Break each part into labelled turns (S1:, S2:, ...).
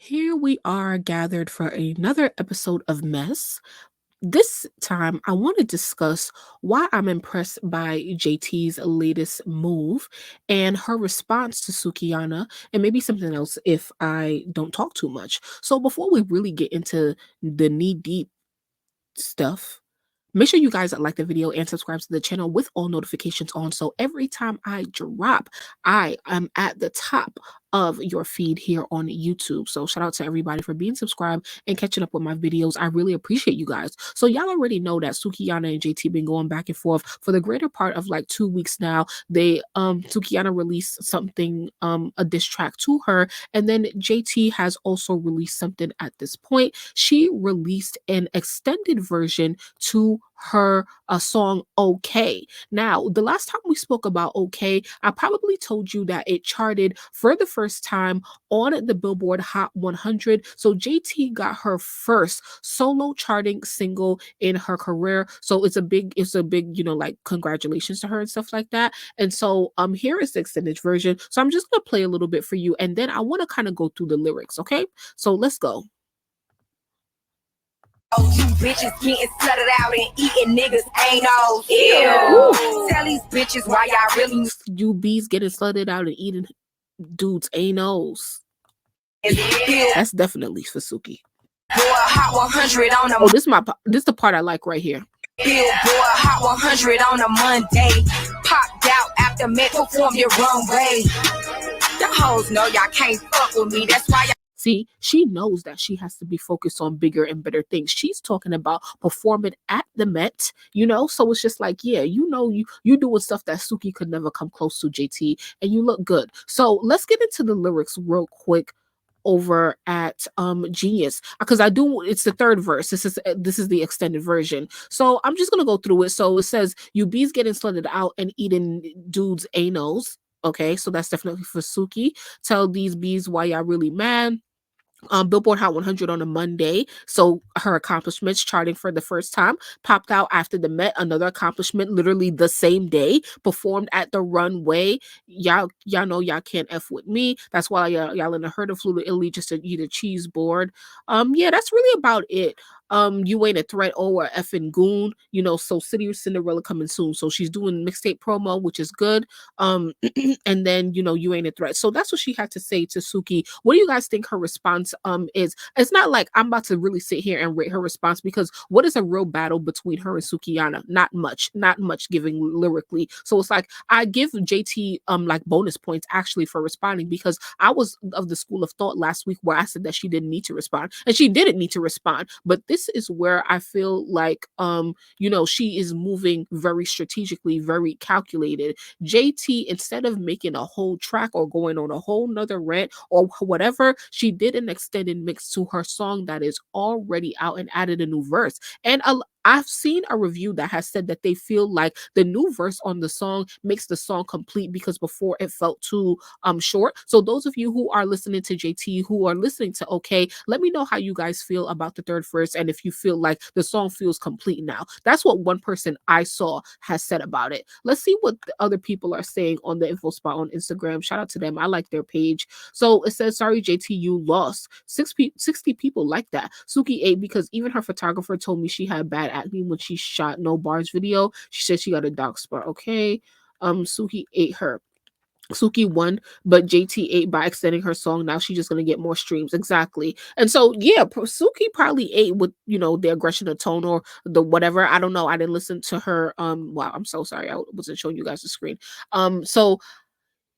S1: Here we are gathered for another episode of Mess. This time, I want to discuss why I'm impressed by JT's latest move and her response to Sukiyana, and maybe something else if I don't talk too much. So, before we really get into the knee deep stuff, make sure you guys like the video and subscribe to the channel with all notifications on. So every time I drop, I am at the top of your feed here on YouTube. So shout out to everybody for being subscribed and catching up with my videos. I really appreciate you guys. So y'all already know that Sukiyana and JT been going back and forth for the greater part of like 2 weeks now. They Sukiyana released something, a diss track to her, and then JT has also released something at this point. She released an extended version to her song Okay. Now, the last time we spoke about Okay, I probably told you that it charted for the first time on the Billboard Hot 100. So JT got her first solo charting single in her career. So it's a big, like congratulations to her and stuff like that. And so here is the extended version. So I'm just gonna play a little bit for you, and then I want to kind of go through the lyrics, okay? So let's go.
S2: Oh, you bitches getting slutted out and eating niggas ain't no ew. Tell these bitches why y'all really
S1: You bees getting slutted out and eating dudes anos.
S2: feel.
S1: That's definitely for Suki.
S2: Boy, Hot 100 on
S1: Oh,
S2: a
S1: this is the part I like right here.
S2: Billboard Hot 100 on a Monday. Popped out after Met perform your wrong way. Y'all hoes know y'all can't fuck with me. That's why y'all
S1: See, she knows that she has to be focused on bigger and better things. She's talking about performing at the Met, so it's just like, yeah, you doing stuff that Suki could never come close to, JT, and you look good. So let's get into the lyrics real quick over at Genius, because it's the third verse. This is the extended version. So I'm just gonna go through it. So it says, you bees getting slutted out and eating dudes anos. Okay, so that's definitely for Suki. Tell these bees why y'all really mad. Billboard Hot 100 on a Monday. So her accomplishments charting for the first time. Popped out after the Met, another accomplishment literally the same day. Performed at the runway. Y'all know y'all can't F with me. That's why y'all in a herd of flew to Italy just to eat a cheese board. Yeah, that's really about it. You ain't a threat or a effing goon. So City of Cinderella coming soon. So she's doing mixtape promo, which is good. And then you ain't a threat. So that's what she had to say to Suki. What do you guys think her response is? It's not like I'm about to really sit here and rate her response, because what is a real battle between her and Sukiyana? Not much giving lyrically. So it's like I give JT like bonus points actually for responding, because I was of the school of thought last week where I said that she didn't need to respond, and she didn't need to respond. But this is where I feel like she is moving very strategically, very calculated. JT, instead of making a whole track or going on a whole nother rant or whatever, she did an extended mix to her song that is already out and added a new verse. And I've seen a review that has said that they feel like the new verse on the song makes the song complete, because before it felt too short. So those of you who are listening to JT, who are listening to Okay, let me know how you guys feel about the third verse, and if you feel like the song feels complete now. That's what one person I saw has said about it. Let's see what the other people are saying on the info spot on Instagram. Shout out to them. I like their page. So it says, sorry JT, you lost. 60 people like that. Suki ate because even her photographer told me she had bad acne when she shot No Bars video. She said she got a dark spot. Okay. Suki ate her. Suki won, but JT ate by extending her song. Now she's just gonna get more streams. Exactly. And so yeah, Suki probably ate with the aggression of tone or the whatever. I don't know. I didn't listen to her. Wow, I'm so sorry. I wasn't showing you guys the screen. So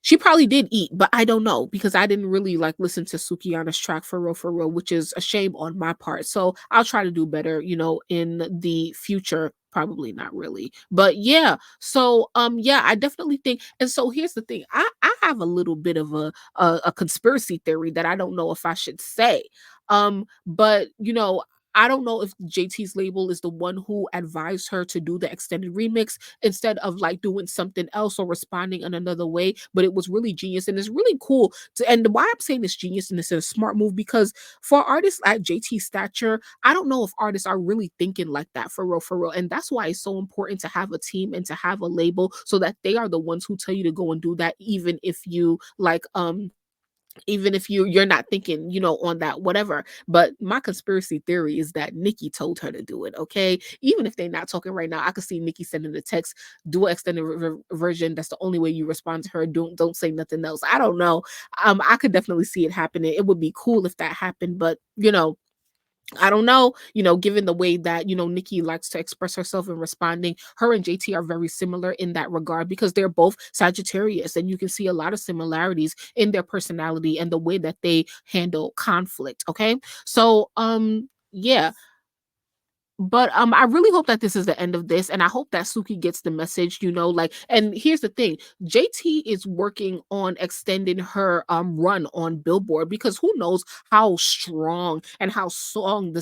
S1: she probably did eat, but I don't know, because I didn't really like listen to Sukiyana's track for real, which is a shame on my part. So I'll try to do better, in the future. Probably not really, but yeah. So yeah, I definitely think. And so here's the thing: I have a little bit of a conspiracy theory that I don't know if I should say. But I don't know if JT's label is the one who advised her to do the extended remix instead of like doing something else or responding in another way. But it was really genius, and it's really cool. And why I'm saying it's genius and it's a smart move, because for artists at JT's stature, I don't know if artists are really thinking like that for real. And that's why it's so important to have a team and to have a label, so that they are the ones who tell you to go and do that, even if you like even if you're not thinking, on that whatever. But my conspiracy theory is that Nicki told her to do it. Okay, even if they're not talking right now, I could see Nicki sending the text, do an extended version. That's the only way you respond to her. Don't say nothing else. I don't know. I could definitely see it happening. It would be cool if that happened, but I don't know, given the way that, Nikki likes to express herself in responding, her and JT are very similar in that regard because they're both Sagittarius, and you can see a lot of similarities in their personality and the way that they handle conflict. Okay. So, yeah, but I really hope that this is the end of this, and I hope that Suki gets the message, like. And here's the thing, JT is working on extending her run on Billboard, because who knows how strong and how strong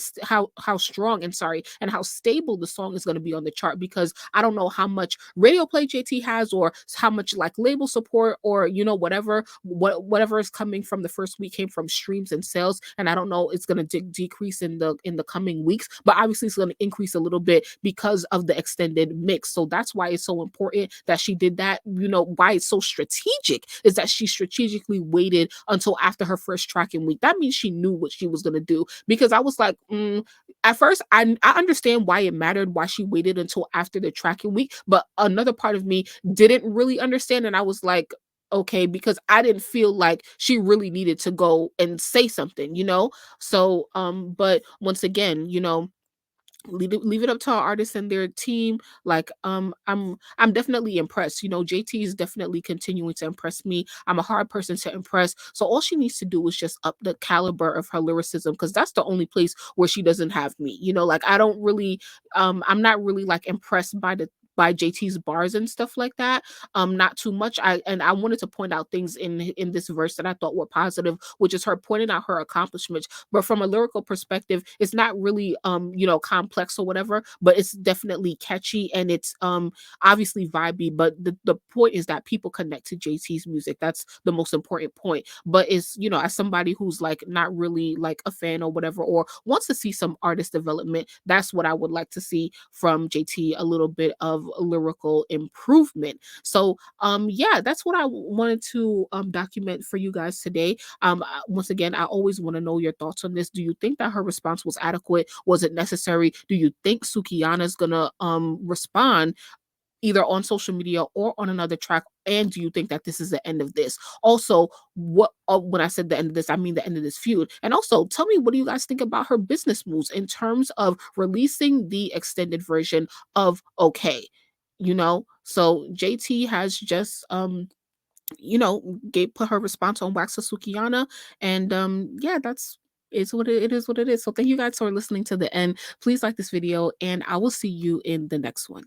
S1: and sorry and how stable the song is going to be on the chart, because I don't know how much radio play JT has, or how much like label support, or whatever is coming from the first week came from streams and sales, and I don't know, it's going to decrease in the coming weeks, but obviously it's going to increase a little bit because of the extended mix. So that's why it's so important that she did that. Why it's so strategic is that she strategically waited until after her first tracking week. That means she knew what she was going to do, because I was like, at first I understand why it mattered, why she waited until after the tracking week, but another part of me didn't really understand, and I was like, okay, because I didn't feel like she really needed to go and say something. So but once again, leave it up to our artists and their team. Like, I'm definitely impressed. JT is definitely continuing to impress me. I'm a hard person to impress, so all she needs to do is just up the caliber of her lyricism, because that's the only place where she doesn't have me. Like, I don't really, I'm not really like impressed by JT's bars and stuff like that. Not too much. I wanted to point out things in this verse that I thought were positive, which is her pointing out her accomplishments. But from a lyrical perspective, it's not really complex or whatever, but it's definitely catchy, and it's obviously vibey. But the point is that people connect to JT's music. That's the most important point. But it's, as somebody who's like not really like a fan or whatever, or wants to see some artist development, that's what I would like to see from JT, a little bit of lyrical improvement. So yeah, that's what I wanted to document for you guys today. Once again, I always want to know your thoughts on this. Do you think that her response was adequate? Was it necessary? Do you think Sukiyana's gonna respond either on social media or on another track? And do you think that this is the end of this? Also, when I said the end of this, I mean the end of this feud. And also, tell me, what do you guys think about her business moves in terms of releasing the extended version of Okay? So JT has just put her response on Wax to Sukiyana, and yeah, it is what it is. So thank you guys for listening to the end. Please like this video, and I will see you in the next one.